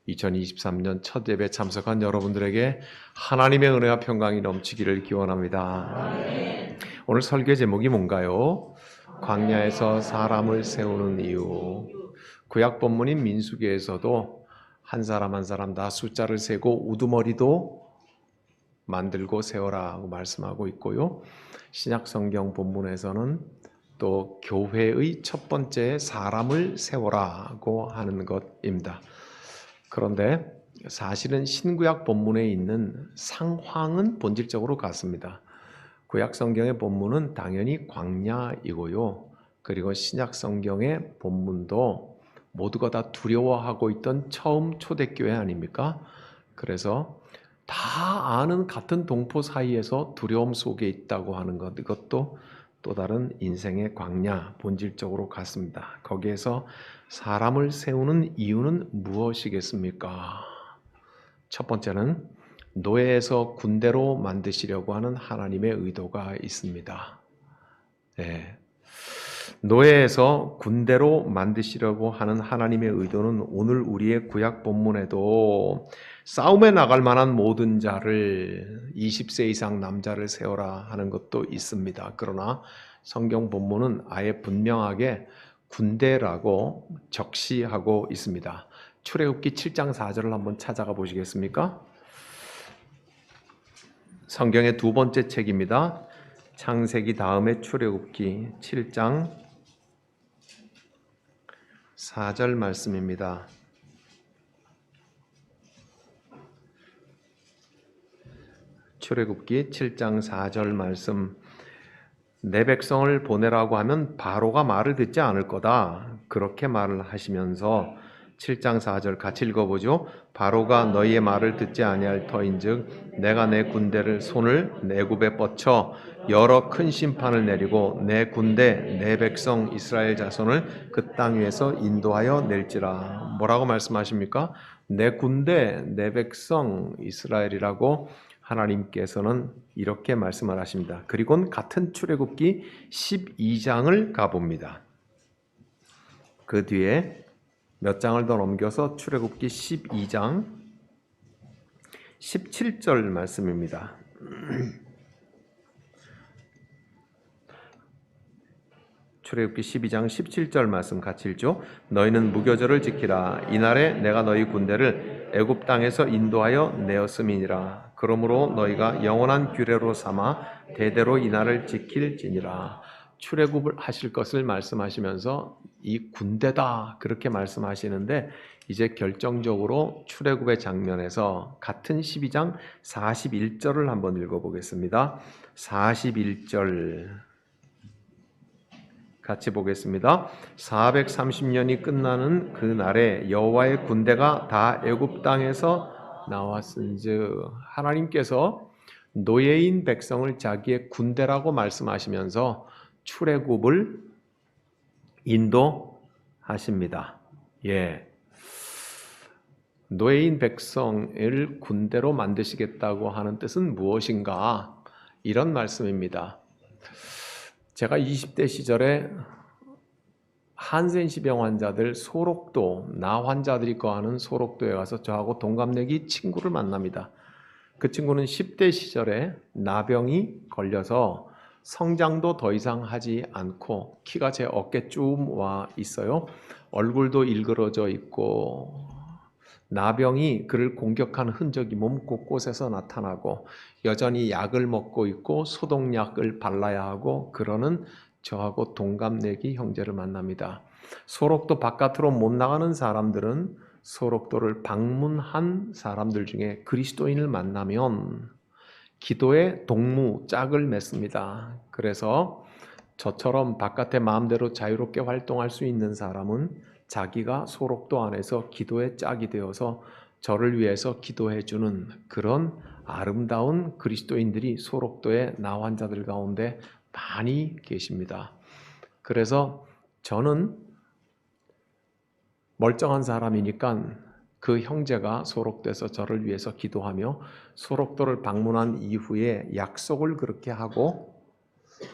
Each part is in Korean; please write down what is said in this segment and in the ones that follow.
2023년 첫 예배 참석한 여러분들에게 하나님의 은혜와 평강이 넘치기를 기원합니다. 오늘 설교 제목이 뭔가요? 광야에서 사람을 세우는 이유. 구약 본문인 민수기에서도 한 사람 한 사람 다 숫자를 세고 우두머리도 만들고 세워라 하고 말씀하고 있고요. 신약 성경 본문에서는 또 교회의 첫 번째 사람을 세워라고 하는 것입니다. 그런데 사실은 신구약 본문에 있는 상황은 본질적으로 같습니다. 구약 성경의 본문은 당연히 광야이고요. 그리고 신약 성경의 본문도 모두가 다 두려워하고 있던 처음 초대교회 아닙니까? 그래서 다 아는 같은 동포 사이에서 두려움 속에 있다고 하는 것, 이것도 또 다른 인생의 광야, 본질적으로 같습니다. 거기에서 사람을 세우는 이유는 무엇이겠습니까? 첫 번째는 노예에서 군대로 만드시려고 하는 하나님의 의도가 있습니다. 네. 노예에서 군대로 만드시려고 하는 하나님의 의도는 오늘 우리의 구약 본문에도 싸움에 나갈 만한 모든 자를 20세 이상 남자를 세워라 하는 것도 있습니다. 그러나 성경 본문은 아예 분명하게 군대라고 적시하고 있습니다. 출애굽기 7장 4절을 한번 찾아가 보시겠습니까? 성경의 두 번째 책입니다. 창세기 다음에 출애굽기 7장 4절 말씀입니다. 출애굽기 7장 4절 말씀. 내 백성을 보내라고 하면 바로가 말을 듣지 않을 거다. 그렇게 말을 하시면서 7장 4절 같이 읽어보죠. 바로가 너희의 말을 듣지 아니할 터인즉 내가 내 군대를 손을 내굽에 뻗쳐 여러 큰 심판을 내리고 내 군대 내 백성 이스라엘 자손을 그 땅 위에서 인도하여 낼지라. 뭐라고 말씀하십니까? 내 군대 내 백성 이스라엘이라고 하나님께서는 이렇게 말씀을 하십니다. 그리고는 같은 출애굽기 12장을 가봅니다. 그 뒤에 몇 장을 더 넘겨서 출애굽기 12장 17절 말씀입니다. 출애굽기 12장 17절 말씀 같이 읽죠. 너희는 무교절을 지키라. 이날에 내가 너희 군대를 애굽 땅에서 인도하여 내었음이니라. 그러므로 너희가 영원한 규례로 삼아 대대로 이날을 지킬지니라. 출애굽을 하실 것을 말씀하시면서 이 군대다 그렇게 말씀하시는데 이제 결정적으로 출애굽의 장면에서 같은 12장 41절을 한번 읽어보겠습니다. 41절 같이 보겠습니다. 430년이 끝나는 그 날에 여호와의 군대가 다 애굽 땅에서 나왔은즉. 하나님께서 노예인 백성을 자기의 군대라고 말씀하시면서 출애굽을 인도하십니다. 예. 노예인 백성을 군대로 만드시겠다고 하는 뜻은 무엇인가? 이런 말씀입니다. 제가 20대 시절에 한센시병 환자들 소록도, 나 환자들이 거하는 소록도에 가서 저하고 동갑내기 친구를 만납니다. 그 친구는 10대 시절에 나병이 걸려서 성장도 더 이상 하지 않고 키가 제 어깨쯤 와 있어요. 얼굴도 일그러져 있고 나병이 그를 공격한 흔적이 몸 곳곳에서 나타나고 여전히 약을 먹고 있고 소독약을 발라야 하고 그러는 저하고 동갑내기 형제를 만납니다. 소록도 바깥으로 못 나가는 사람들은 소록도를 방문한 사람들 중에 그리스도인을 만나면 기도의 동무 짝을 맺습니다. 그래서 저처럼 바깥에 마음대로 자유롭게 활동할 수 있는 사람은 자기가 소록도 안에서 기도의 짝이 되어서 저를 위해서 기도해주는 그런 아름다운 그리스도인들이 소록도의 나 환자들 가운데 많이 계십니다. 그래서 저는 멀쩡한 사람이니까 그 형제가 소록도에서 저를 위해서 기도하며 소록도를 방문한 이후에 약속을 그렇게 하고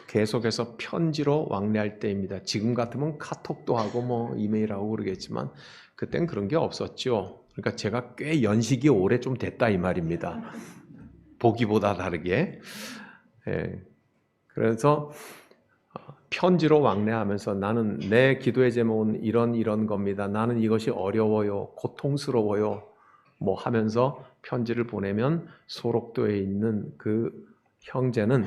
계속해서 편지로 왕래할 때입니다. 지금 같으면 카톡도 하고 이메일하고 그러겠지만 그땐 그런 게 없었죠. 그러니까 제가 꽤 연식이 오래 좀 됐다 이 말입니다. 보기보다 다르게. 예. 그래서 편지로 왕래하면서 나는 내 기도의 제목은 이런 겁니다. 나는 이것이 어려워요. 고통스러워요. 뭐 하면서 편지를 보내면 소록도에 있는 그 형제는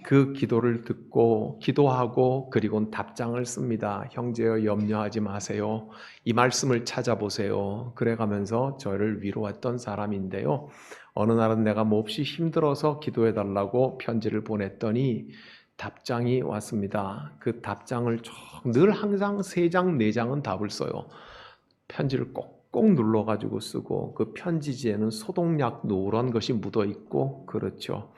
그 기도를 듣고 기도하고 그리고 답장을 씁니다. 형제여 염려하지 마세요. 이 말씀을 찾아보세요. 그래가면서 저를 위로했던 사람인데요. 어느 날은 내가 몹시 힘들어서 기도해달라고 편지를 보냈더니 답장이 왔습니다. 그 답장을 늘 항상 3장, 4장은 답을 써요. 편지를 꼭꼭 눌러가지고 쓰고 그 편지지에는 소독약 노란 것이 묻어있고 그렇죠.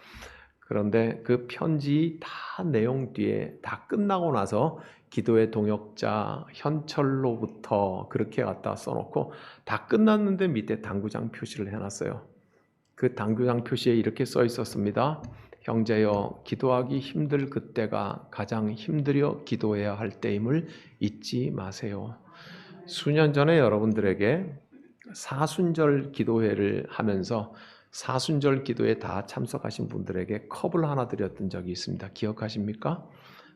그런데 그 편지 다 내용 뒤에 다 끝나고 나서 기도의 동역자 현철로부터 그렇게 갖다 써놓고 다 끝났는데 밑에 당구장 표시를 해놨어요. 그 당구장 표시에 이렇게 써 있었습니다. 형제여, 기도하기 힘들 그때가 가장 힘들여 기도해야 할 때임을 잊지 마세요. 수년 전에 여러분들에게 사순절 기도회를 하면서 사순절 기도에 다 참석하신 분들에게 컵을 하나 드렸던 적이 있습니다. 기억하십니까?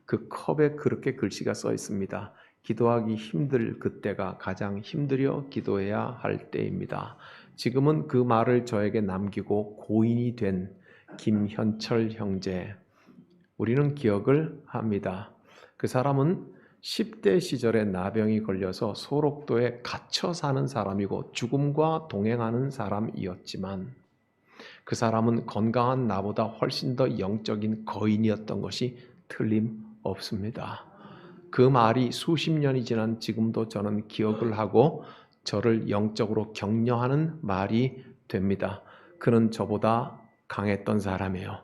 그 컵에 그렇게 글씨가 써 있습니다. 기도하기 힘들 그때가 가장 힘들여 기도해야 할 때입니다. 지금은 그 말을 저에게 남기고 고인이 된 김현철 형제, 우리는 기억을 합니다. 그 사람은 10대 시절에 나병이 걸려서 소록도에 갇혀 사는 사람이고 죽음과 동행하는 사람이었지만 그 사람은 건강한 나보다 훨씬 더 영적인 거인이었던 것이 틀림없습니다. 그 말이 수십 년이 지난 지금도 저는 기억을 하고 저를 영적으로 격려하는 말이 됩니다. 그는 저보다 강했던 사람이에요.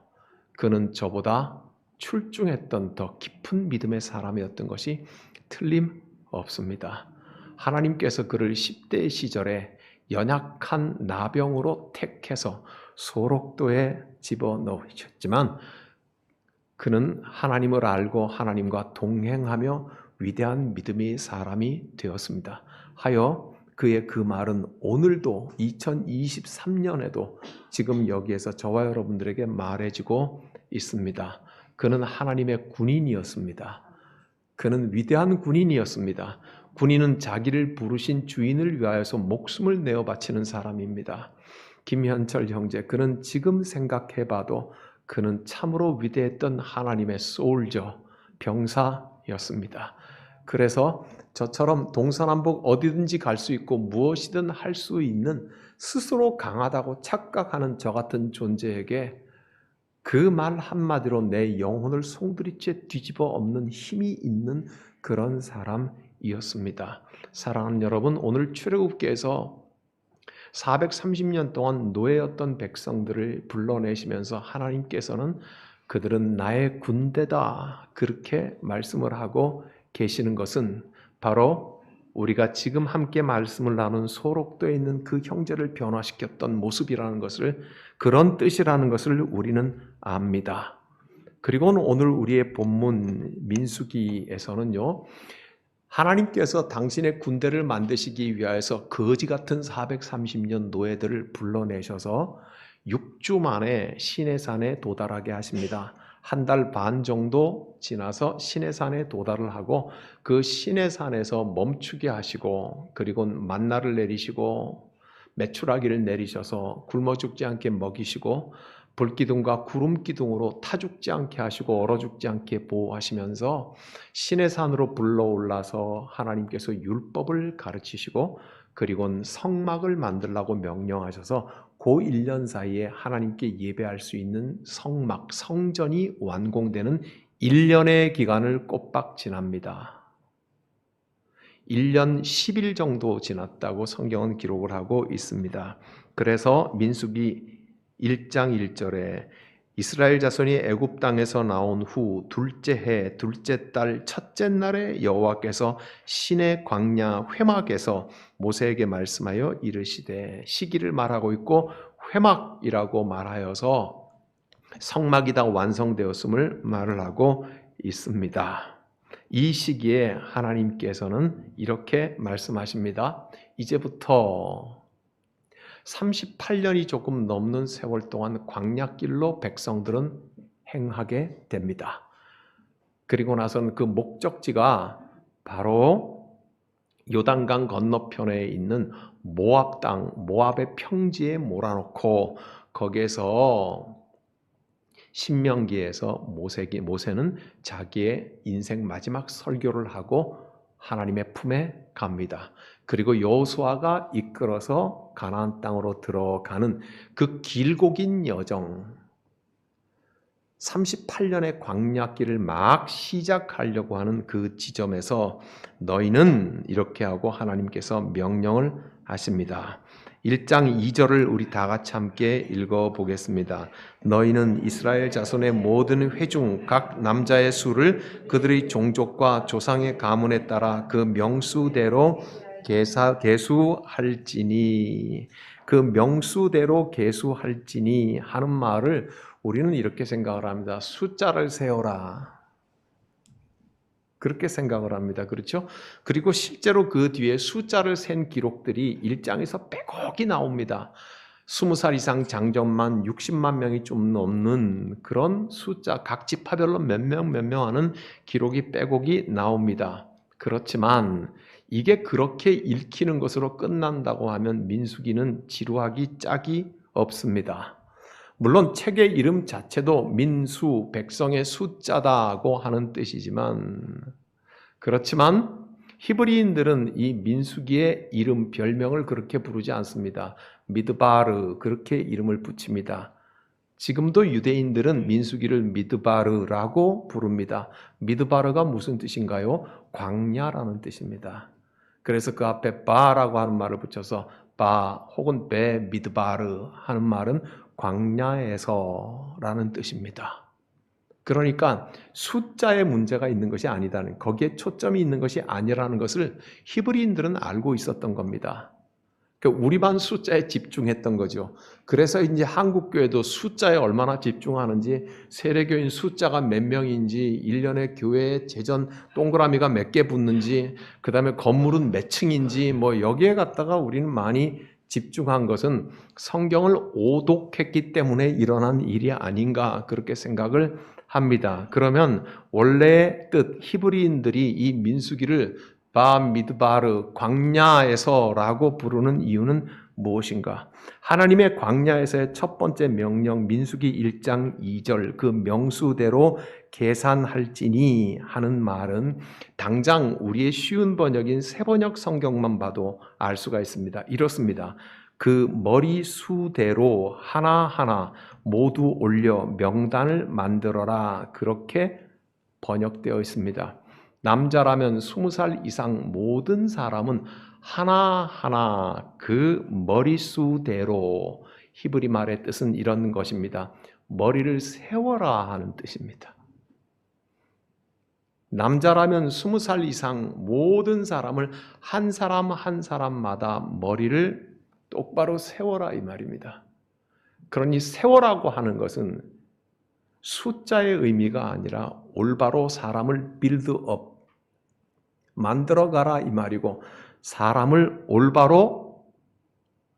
그는 저보다 출중했던 더 깊은 믿음의 사람이었던 것이 틀림없습니다. 하나님께서 그를 10대 시절에 연약한 나병으로 택해서 소록도에 집어넣으셨지만 그는 하나님을 알고 하나님과 동행하며 위대한 믿음의 사람이 되었습니다. 하여 그의 그 말은 오늘도 2023년에도 지금 여기에서 저와 여러분들에게 말해지고 있습니다. 그는 하나님의 군인이었습니다. 그는 위대한 군인이었습니다. 군인은 자기를 부르신 주인을 위하여서 목숨을 내어 바치는 사람입니다. 김현철 형제, 그는 지금 생각해봐도 그는 참으로 위대했던 하나님의 소울저, 병사였습니다. 그래서 저처럼 동서남북 어디든지 갈 수 있고 무엇이든 할 수 있는 스스로 강하다고 착각하는 저 같은 존재에게 그 말 한마디로 내 영혼을 송두리째 뒤집어 엎는 힘이 있는 그런 사람이었습니다. 사랑하는 여러분, 오늘 출애굽기에서 430년 동안 노예였던 백성들을 불러내시면서 하나님께서는 그들은 나의 군대다 그렇게 말씀을 하고 계시는 것은 바로 우리가 지금 함께 말씀을 나눈 소록도에 있는 그 형제를 변화시켰던 모습이라는 것을, 그런 뜻이라는 것을 우리는 압니다. 그리고 오늘 우리의 본문 민수기에서는요, 하나님께서 당신의 군대를 만드시기 위하여서 거지 같은 430년 노예들을 불러내셔서 6주 만에 시내산에 도달하게 하십니다. 한 달 반 정도 지나서 시내산에 도달을 하고 그 시내산에서 멈추게 하시고 그리고 만나를 내리시고 메추라기를 내리셔서 굶어 죽지 않게 먹이시고 불기둥과 구름기둥으로 타 죽지 않게 하시고 얼어 죽지 않게 보호하시면서 시내산으로 불러올라서 하나님께서 율법을 가르치시고 그리고 성막을 만들라고 명령하셔서 그 1년 사이에 하나님께 예배할 수 있는 성막, 성전이 완공되는 1년의 기간을 꼬박 지납니다. 1년 10일 정도 지났다고 성경은 기록을 하고 있습니다. 그래서 민수기 1장 1절에 이스라엘 자손이 애굽 땅에서 나온 후 둘째 해 둘째 달 첫째 날에 여호와께서 시내 광야 회막에서 모세에게 말씀하여 이르시되, 시기를 말하고 있고 회막이라고 말하여서 성막이 다 완성되었음을 말을 하고 있습니다. 이 시기에 하나님께서는 이렇게 말씀하십니다. 이제부터 38년이 조금 넘는 세월 동안 광야길로 백성들은 행하게 됩니다. 그리고 나서는 그 목적지가 바로 요단강 건너편에 있는 모압 땅, 모압의 평지에 몰아놓고 거기에서 신명기에서 모세는 자기의 인생 마지막 설교를 하고 하나님의 품에 갑니다. 그리고 여호수아가 이끌어서 가나안 땅으로 들어가는 그 길고 긴 여정, 38년의 광야길을 막 시작하려고 하는 그 지점에서 너희는 이렇게 하고 하나님께서 명령을 하십니다. 1장 2절을 우리 다 같이 함께 읽어보겠습니다. 너희는 이스라엘 자손의 모든 회중 각 남자의 수를 그들의 종족과 조상의 가문에 따라 그 명수대로 계수할지니, 그 명수대로 계수할지니 하는 말을 우리는 이렇게 생각을 합니다. 숫자를 세어라. 그렇게 생각을 합니다. 그렇죠? 그리고 실제로 그 뒤에 숫자를 센 기록들이 1장에서 빼곡히 나옵니다. 20살 이상 장정만 60만 명이 좀 넘는 그런 숫자, 각 지파별로 몇 명 하는 기록이 빼곡이 나옵니다. 그렇지만 이게 그렇게 읽히는 것으로 끝난다고 하면 민수기는 지루하기 짝이 없습니다. 물론 책의 이름 자체도 민수, 백성의 숫자다고 하는 뜻이지만, 그렇지만 히브리인들은 이 민수기의 이름, 별명을 그렇게 부르지 않습니다. 미드바르, 그렇게 이름을 붙입니다. 지금도 유대인들은 민수기를 미드바르라고 부릅니다. 미드바르가 무슨 뜻인가요? 광야라는 뜻입니다. 그래서 그 앞에 바라고 하는 말을 붙여서 바 혹은 베 미드바르 하는 말은 광야에서라는 뜻입니다. 그러니까 숫자에 문제가 있는 것이 아니다는, 거기에 초점이 있는 것이 아니라는 것을 히브리인들은 알고 있었던 겁니다. 우리만 숫자에 집중했던 거죠. 그래서 이제 한국교회도 숫자에 얼마나 집중하는지, 세례교인 숫자가 몇 명인지, 1년에 교회에 제전 동그라미가 몇 개 붙는지, 그 다음에 건물은 몇 층인지, 여기에 갖다가 우리는 많이 집중한 것은 성경을 오독했기 때문에 일어난 일이 아닌가, 그렇게 생각을 합니다. 그러면 원래의 뜻, 히브리인들이 이 민수기를 바미드바르, 광야에서라고 부르는 이유는 무엇인가? 하나님의 광야에서의 첫 번째 명령, 민수기 1장 2절, 그 명수대로 계산할지니 하는 말은 당장 우리의 쉬운 번역인 새번역 성경만 봐도 알 수가 있습니다. 이렇습니다. 그 머리수대로 하나하나 모두 올려 명단을 만들어라, 그렇게 번역되어 있습니다. 남자라면 20살 이상 모든 사람은 하나하나 그 머리수대로, 히브리 말의 뜻은 이런 것입니다. 머리를 세워라 하는 뜻입니다. 남자라면 20살 이상 모든 사람을 한 사람 한 사람마다 머리를 똑바로 세워라, 이 말입니다. 그러니 세워라고 하는 것은 숫자의 의미가 아니라 올바로 사람을 빌드업, 만들어가라 이 말이고, 사람을 올바로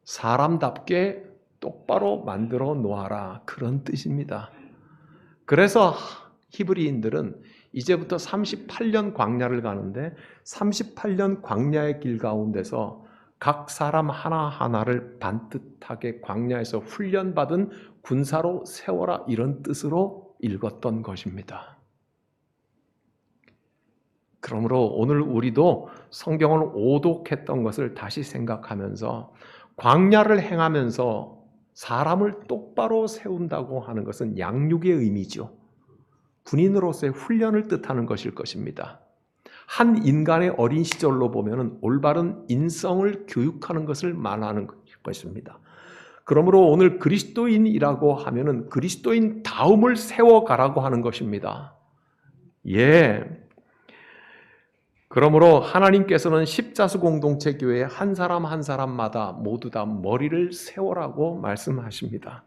사람답게 똑바로 만들어 놓아라, 그런 뜻입니다. 그래서 히브리인들은 이제부터 38년 광야를 가는데 38년 광야의 길 가운데서 각 사람 하나하나를 반듯하게 광야에서 훈련받은 군사로 세워라, 이런 뜻으로 읽었던 것입니다. 그러므로 오늘 우리도 성경을 오독했던 것을 다시 생각하면서 광야를 행하면서 사람을 똑바로 세운다고 하는 것은 양육의 의미죠. 군인으로서의 훈련을 뜻하는 것일 것입니다. 한 인간의 어린 시절로 보면 올바른 인성을 교육하는 것을 말하는 것입니다. 그러므로 오늘 그리스도인이라고 하면은 그리스도인 다움을 세워가라고 하는 것입니다. 그러므로 하나님께서는 십자수 공동체 교회 한 사람 한 사람마다 모두 다 머리를 세워라고 말씀하십니다.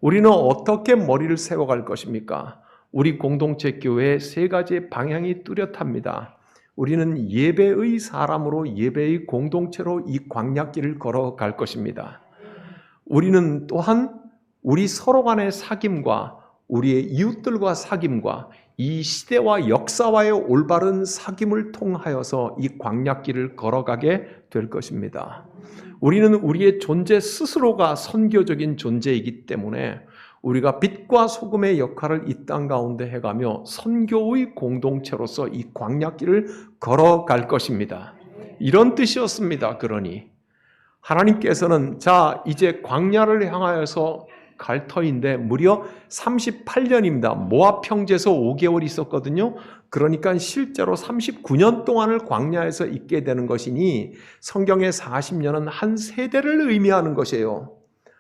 우리는 어떻게 머리를 세워갈 것입니까? 우리 공동체 교회의 세 가지 방향이 뚜렷합니다. 우리는 예배의 사람으로, 예배의 공동체로 이 광야길을 걸어갈 것입니다. 우리는 또한 우리 서로 간의 사귐과 우리의 이웃들과 사귐과 이 시대와 역사와의 올바른 사귐을 통하여서 이 광야길을 걸어가게 될 것입니다. 우리는 우리의 존재 스스로가 선교적인 존재이기 때문에 우리가 빛과 소금의 역할을 이 땅 가운데 해가며 선교의 공동체로서 이 광야길을 걸어갈 것입니다. 이런 뜻이었습니다. 그러니 하나님께서는 자 이제 광야를 향하여서 갈 터인데 무려 38년입니다. 모압 평지에서 5개월 있었거든요. 그러니까 실제로 39년 동안을 광야에서 있게 되는 것이니 성경의 40년은 한 세대를 의미하는 것이에요.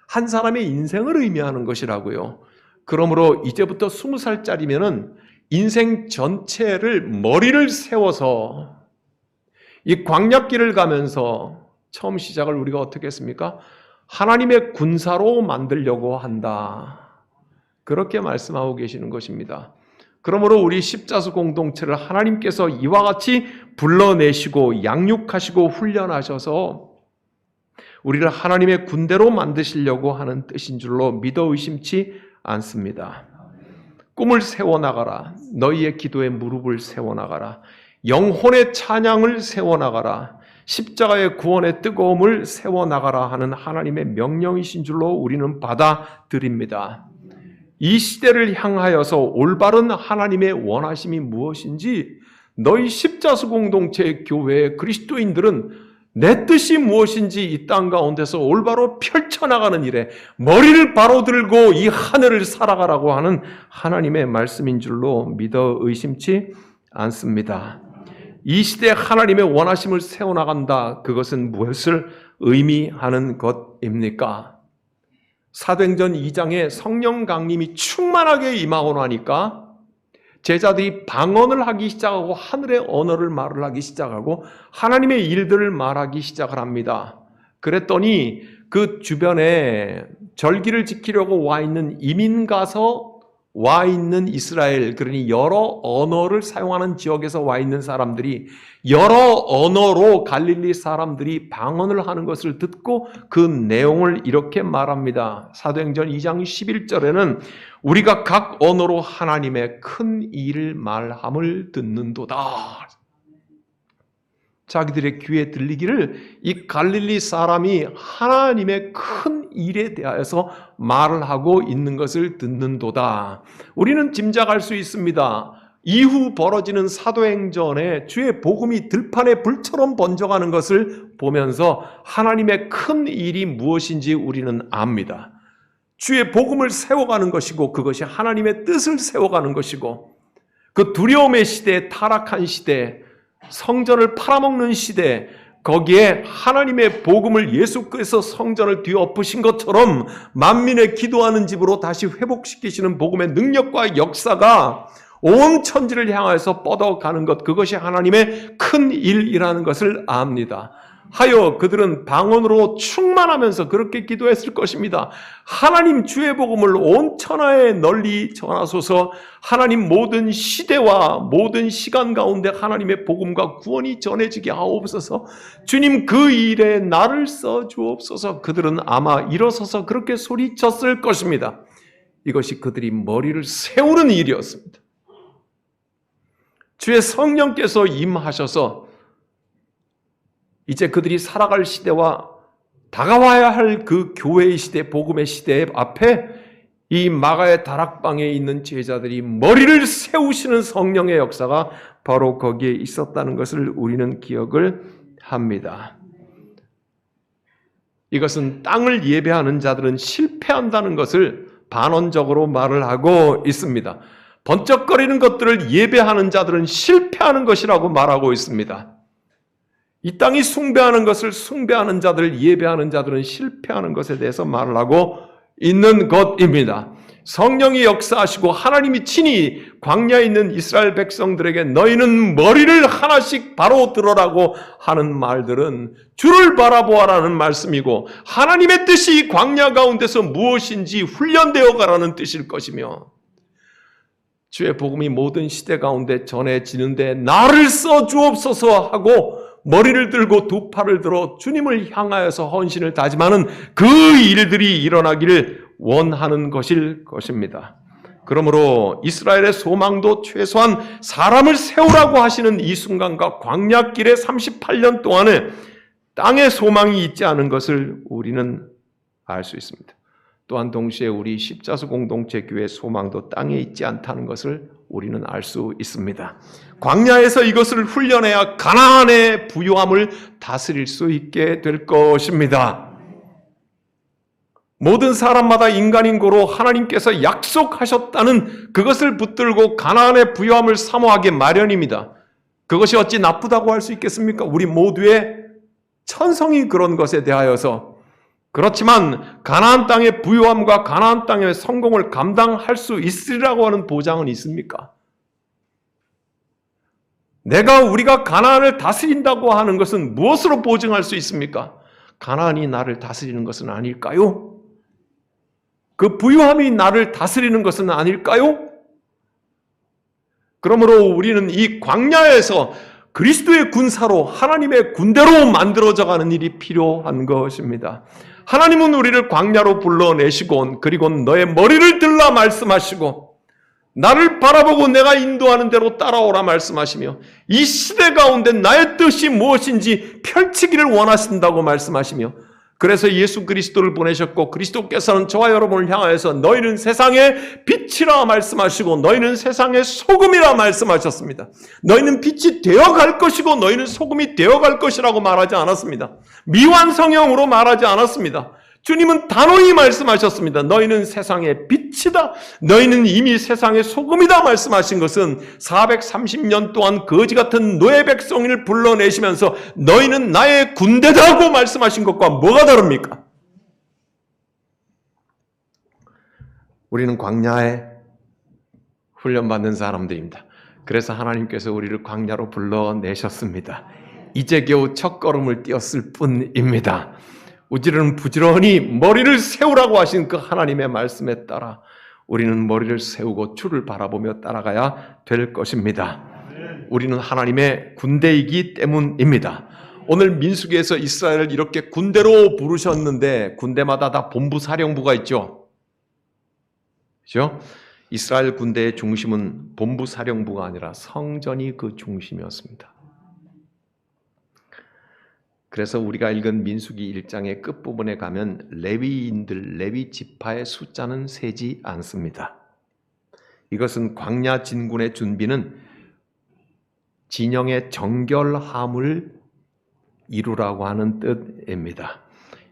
한 사람의 인생을 의미하는 것이라고요. 그러므로 이제부터 20살짜리면은 인생 전체를 머리를 세워서 이 광야길을 가면서 처음 시작을 우리가 어떻게 했습니까? 하나님의 군사로 만들려고 한다. 그렇게 말씀하고 계시는 것입니다. 그러므로 우리 십자수 공동체를 하나님께서 이와 같이 불러내시고 양육하시고 훈련하셔서 우리를 하나님의 군대로 만드시려고 하는 뜻인 줄로 믿어 의심치 않습니다. 꿈을 세워나가라. 너희의 기도에 무릎을 세워나가라. 영혼의 찬양을 세워나가라. 십자가의 구원의 뜨거움을 세워나가라 하는 하나님의 명령이신 줄로 우리는 받아들입니다. 이 시대를 향하여서 올바른 하나님의 원하심이 무엇인지 너희 십자수 공동체의 교회의 그리스도인들은 내 뜻이 무엇인지 이 땅 가운데서 올바로 펼쳐나가는 일에 머리를 바로 들고 이 하늘을 살아가라고 하는 하나님의 말씀인 줄로 믿어 의심치 않습니다. 이 시대에 하나님의 원하심을 세워나간다. 그것은 무엇을 의미하는 것입니까? 사도행전 2장에 성령 강림이 충만하게 임하고 나니까 제자들이 방언을 하기 시작하고 하늘의 언어를 말을 하기 시작하고 하나님의 일들을 말하기 시작을 합니다. 그랬더니 그 주변에 절기를 지키려고 와 있는 이민 가서 와 있는 이스라엘, 그러니 여러 언어를 사용하는 지역에서 와 있는 사람들이 여러 언어로 갈릴리 사람들이 방언을 하는 것을 듣고 그 내용을 이렇게 말합니다. 사도행전 2장 11절에는 우리가 각 언어로 하나님의 큰 일을 말함을 듣는도다. 자기들의 귀에 들리기를 이 갈릴리 사람이 하나님의 큰 일에 대하여서 말을 하고 있는 것을 듣는도다. 우리는 짐작할 수 있습니다. 이후 벌어지는 사도행전에 주의 복음이 들판에 불처럼 번져가는 것을 보면서 하나님의 큰 일이 무엇인지 우리는 압니다. 주의 복음을 세워가는 것이고 그것이 하나님의 뜻을 세워가는 것이고 그 두려움의 시대, 타락한 시대, 성전을 팔아먹는 시대, 거기에 하나님의 복음을 예수께서 성전을 뒤엎으신 것처럼 만민의 기도하는 집으로 다시 회복시키시는 복음의 능력과 역사가 온 천지를 향해서 뻗어가는 것, 그것이 하나님의 큰 일이라는 것을 압니다. 하여 그들은 방언으로 충만하면서 그렇게 기도했을 것입니다. 하나님 주의 복음을 온 천하에 널리 전하소서. 하나님 모든 시대와 모든 시간 가운데 하나님의 복음과 구원이 전해지게 하옵소서. 주님 그 일에 나를 써 주옵소서. 그들은 아마 일어서서 그렇게 소리쳤을 것입니다. 이것이 그들이 머리를 세우는 일이었습니다. 주의 성령께서 임하셔서 이제 그들이 살아갈 시대와 다가와야 할 그 교회의 시대, 복음의 시대 앞에 이 마가의 다락방에 있는 제자들이 머리를 세우시는 성령의 역사가 바로 거기에 있었다는 것을 우리는 기억을 합니다. 이것은 땅을 예배하는 자들은 실패한다는 것을 반언적으로 말을 하고 있습니다. 번쩍거리는 것들을 예배하는 자들은 실패하는 것이라고 말하고 있습니다. 이 땅이 숭배하는 것을 숭배하는 자들, 예배하는 자들은 실패하는 것에 대해서 말을 하고 있는 것입니다. 성령이 역사하시고 하나님이 친히 광야에 있는 이스라엘 백성들에게 너희는 머리를 하나씩 바로 들어라고 하는 말들은 주를 바라보아라는 말씀이고 하나님의 뜻이 광야 가운데서 무엇인지 훈련되어 가라는 뜻일 것이며 주의 복음이 모든 시대 가운데 전해지는데 나를 써 주옵소서 하고 머리를 들고 두 팔을 들어 주님을 향하여서 헌신을 다짐하는 그 일들이 일어나기를 원하는 것일 것입니다. 그러므로 이스라엘의 소망도 최소한 사람을 세우라고 하시는 이 순간과 광야길의 38년 동안에 땅에 소망이 있지 않은 것을 우리는 알 수 있습니다. 또한 동시에 우리 십자수 공동체 교회의 소망도 땅에 있지 않다는 것을 우리는 알 수 있습니다. 광야에서 이것을 훈련해야 가나안의 부요함을 다스릴 수 있게 될 것입니다. 모든 사람마다 인간인 고로 하나님께서 약속하셨다는 그것을 붙들고 가나안의 부요함을 사모하기 마련입니다. 그것이 어찌 나쁘다고 할 수 있겠습니까? 우리 모두의 천성이 그런 것에 대하여서. 그렇지만 가나안 땅의 부요함과 가나안 땅의 성공을 감당할 수 있으리라고 하는 보장은 있습니까? 우리가 가나안을 다스린다고 하는 것은 무엇으로 보증할 수 있습니까? 가나안이 나를 다스리는 것은 아닐까요? 그 부유함이 나를 다스리는 것은 아닐까요? 그러므로 우리는 이 광야에서 그리스도의 군사로 하나님의 군대로 만들어져가는 일이 필요한 것입니다. 하나님은 우리를 광야로 불러내시고 그리고 너의 머리를 들라 말씀하시고 나를 바라보고 내가 인도하는 대로 따라오라 말씀하시며 이 시대 가운데 나의 뜻이 무엇인지 펼치기를 원하신다고 말씀하시며 그래서 예수 그리스도를 보내셨고 그리스도께서는 저와 여러분을 향하여서 너희는 세상의 빛이라 말씀하시고 너희는 세상의 소금이라 말씀하셨습니다. 너희는 빛이 되어갈 것이고 너희는 소금이 되어갈 것이라고 말하지 않았습니다. 미완성형으로 말하지 않았습니다. 주님은 단호히 말씀하셨습니다. 너희는 세상의 빛이다. 너희는 이미 세상의 소금이다 말씀하신 것은 430년 동안 거지 같은 노예 백성을 불러내시면서 너희는 나의 군대다고 말씀하신 것과 뭐가 다릅니까? 우리는 광야에 훈련받는 사람들입니다. 그래서 하나님께서 우리를 광야로 불러내셨습니다. 이제 겨우 첫걸음을 띄었을 뿐입니다. 우리는 부지런히 머리를 세우라고 하신 그 하나님의 말씀에 따라 우리는 머리를 세우고 주를 바라보며 따라가야 될 것입니다. 우리는 하나님의 군대이기 때문입니다. 오늘 민수기에서 이스라엘을 이렇게 군대로 부르셨는데 군대마다 다 본부 사령부가 있죠. 그렇죠? 이스라엘 군대의 중심은 본부 사령부가 아니라 성전이 그 중심이었습니다. 그래서 우리가 읽은 민수기 1장의 끝부분에 가면 레위인들, 레위 지파의 숫자는 세지 않습니다. 이것은 광야 진군의 준비는 진영의 정결함을 이루라고 하는 뜻입니다.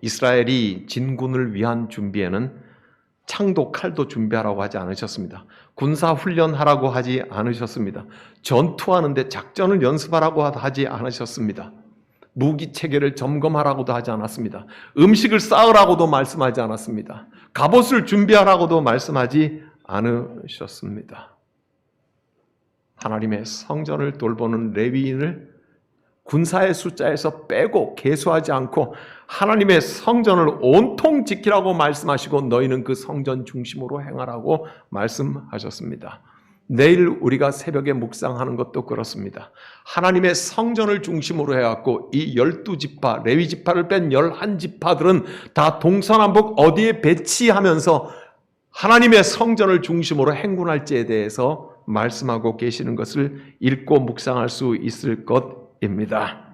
이스라엘이 진군을 위한 준비에는 창도 칼도 준비하라고 하지 않으셨습니다. 군사훈련하라고 하지 않으셨습니다. 전투하는데 작전을 연습하라고 하지 않으셨습니다. 무기 체계를 점검하라고도 하지 않았습니다. 음식을 쌓으라고도 말씀하지 않았습니다. 갑옷을 준비하라고도 말씀하지 않으셨습니다. 하나님의 성전을 돌보는 레위인을 군사의 숫자에서 빼고 계수하지 않고 하나님의 성전을 온통 지키라고 말씀하시고 너희는 그 성전 중심으로 행하라고 말씀하셨습니다. 내일 우리가 새벽에 묵상하는 것도 그렇습니다. 하나님의 성전을 중심으로 해갖고 이 12지파, 레위지파를 뺀 11지파들은 다 동서남북 어디에 배치하면서 하나님의 성전을 중심으로 행군할지에 대해서 말씀하고 계시는 것을 읽고 묵상할 수 있을 것입니다.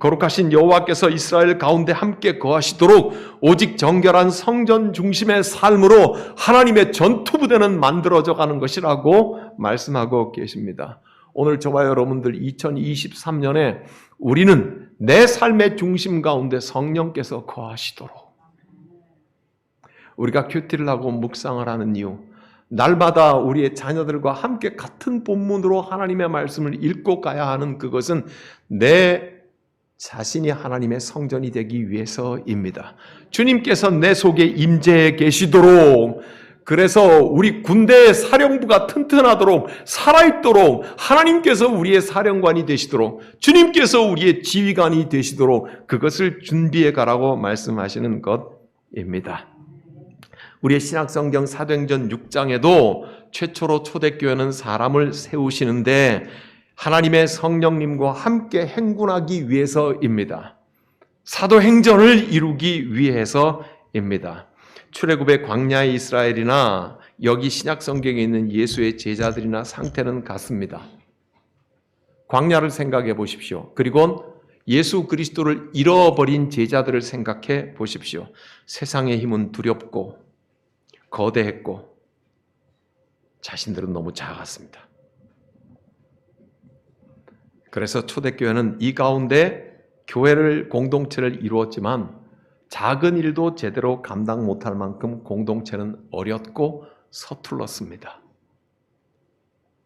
거룩하신 여호와께서 이스라엘 가운데 함께 거하시도록 오직 정결한 성전 중심의 삶으로 하나님의 전투부대는 만들어져 가는 것이라고 말씀하고 계십니다. 오늘 저와 여러분들 2023년에 우리는 내 삶의 중심 가운데 성령께서 거하시도록 우리가 큐티를 하고 묵상을 하는 이유, 날마다 우리의 자녀들과 함께 같은 본문으로 하나님의 말씀을 읽고 가야 하는 그것은 내 자신이 하나님의 성전이 되기 위해서입니다. 주님께서 내 속에 임재해 계시도록, 그래서 우리 군대의 사령부가 튼튼하도록, 살아있도록, 하나님께서 우리의 사령관이 되시도록, 주님께서 우리의 지휘관이 되시도록 그것을 준비해 가라고 말씀하시는 것입니다. 우리의 신약성경 사도행전 6장에도 최초로 초대교회는 사람을 세우시는데 하나님의 성령님과 함께 행군하기 위해서입니다. 사도행전을 이루기 위해서입니다. 출애굽의 광야의 이스라엘이나 여기 신약성경에 있는 예수의 제자들이나 상태는 같습니다. 광야를 생각해 보십시오. 그리고 예수 그리스도를 잃어버린 제자들을 생각해 보십시오. 세상의 힘은 두렵고 거대했고 자신들은 너무 작았습니다. 그래서 초대교회는 이 가운데 교회를 공동체를 이루었지만 작은 일도 제대로 감당 못할 만큼 공동체는 어렸고 서툴렀습니다.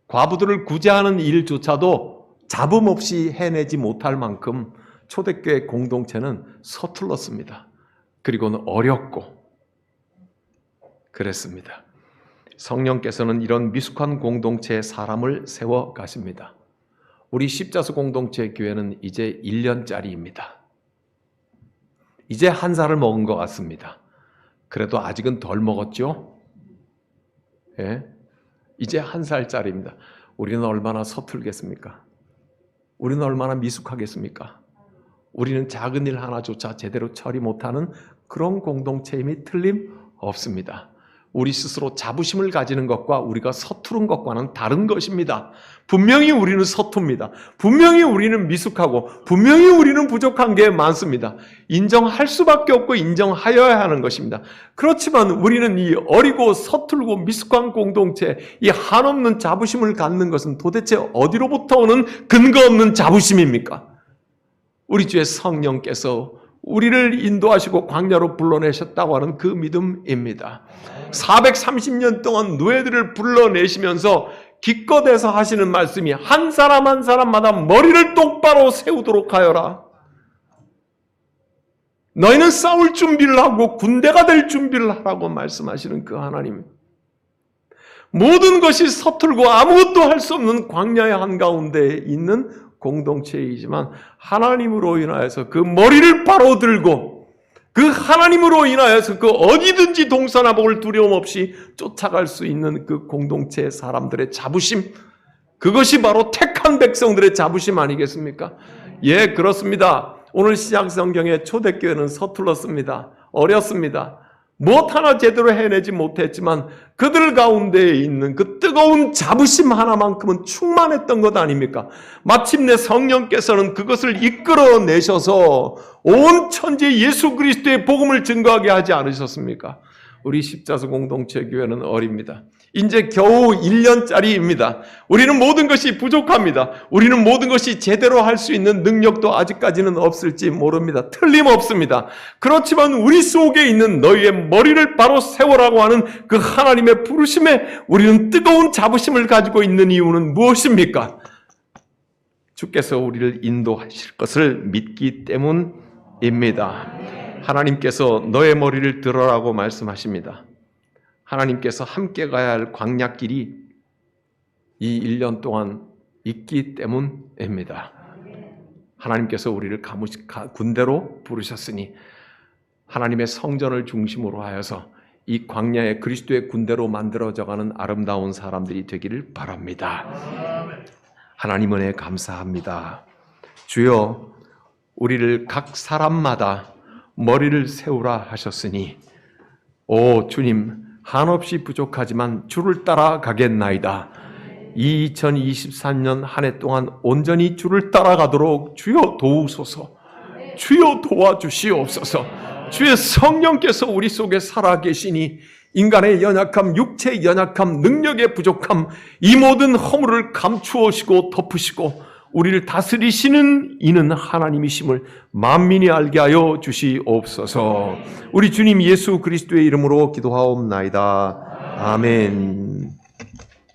과부들을 구제하는 일조차도 잡음 없이 해내지 못할 만큼 초대교회 공동체는 서툴렀습니다. 그리고는 어렵고 그랬습니다. 성령께서는 이런 미숙한 공동체에 사람을 세워 가십니다. 우리 십자수 공동체 교회는 이제 1년짜리입니다. 이제 한 살을 먹은 것 같습니다. 그래도 아직은 덜 먹었죠? 예? 이제 한 살짜리입니다. 우리는 얼마나 서툴겠습니까? 우리는 얼마나 미숙하겠습니까? 우리는 작은 일 하나조차 제대로 처리 못하는 그런 공동체임이 틀림없습니다. 우리 스스로 자부심을 가지는 것과 우리가 서투른 것과는 다른 것입니다. 분명히 우리는 서툽니다. 분명히 우리는 미숙하고 분명히 우리는 부족한 게 많습니다. 인정할 수밖에 없고 인정하여야 하는 것입니다. 그렇지만 우리는 이 어리고 서툴고 미숙한 공동체, 이 한없는 자부심을 갖는 것은 도대체 어디로부터 오는 근거 없는 자부심입니까? 우리 주의 성령께서 우리를 인도하시고 광야로 불러내셨다고 하는 그 믿음입니다. 430년 동안 노예들을 불러내시면서 기껏해서 하시는 말씀이 한 사람 한 사람마다 머리를 똑바로 세우도록 하여라. 너희는 싸울 준비를 하고 군대가 될 준비를 하라고 말씀하시는 그 하나님. 모든 것이 서툴고 아무것도 할 수 없는 광야의 한가운데 있는 공동체이지만 하나님으로 인하여서 그 머리를 바로 들고 그 하나님으로 인하여서 그 어디든지 동서남북을 두려움 없이 쫓아갈 수 있는 그 공동체 사람들의 자부심, 그것이 바로 택한 백성들의 자부심 아니겠습니까? 예, 그렇습니다. 오늘 신약 성경의 초대교회는 서툴렀습니다. 어렸습니다. 무엇 하나 제대로 해내지 못했지만 그들 가운데에 있는 그 뜨거운 자부심 하나만큼은 충만했던 것 아닙니까? 마침내 성령께서는 그것을 이끌어내셔서 온 천지 예수 그리스도의 복음을 증거하게 하지 않으셨습니까? 우리 십자수 공동체 교회는 어립니다. 이제 겨우 1년짜리입니다. 우리는 모든 것이 부족합니다. 우리는 모든 것이 제대로 할 수 있는 능력도 아직까지는 없을지 모릅니다. 틀림없습니다. 그렇지만 우리 속에 있는 너희의 머리를 바로 세우라고 하는 그 하나님의 부르심에 우리는 뜨거운 자부심을 가지고 있는 이유는 무엇입니까? 주께서 우리를 인도하실 것을 믿기 때문입니다. 하나님께서 너의 머리를 들어라고 말씀하십니다. 하나님께서 함께 가야 할 광야길이 이 1년 동안 있기 때문입니다. 하나님께서 우리를 군대로 부르셨으니 하나님의 성전을 중심으로 하여서 이 광야의 그리스도의 군대로 만들어져가는 아름다운 사람들이 되기를 바랍니다. 하나님 은혜 감사합니다. 주여, 우리를 각 사람마다 머리를 세우라 하셨으니 오 주님, 한없이 부족하지만 주를 따라가겠나이다. 이 2023년 한 해 동안 온전히 주를 따라가도록 주여 도우소서. 주여 도와주시옵소서. 주의 성령께서 우리 속에 살아계시니 인간의 연약함, 육체의 연약함, 능력의 부족함, 이 모든 허물을 감추시고 덮으시고 우리를 다스리시는 이는 하나님이심을 만민이 알게 하여 주시옵소서. 우리 주님 예수 그리스도의 이름으로 기도하옵나이다. 아멘.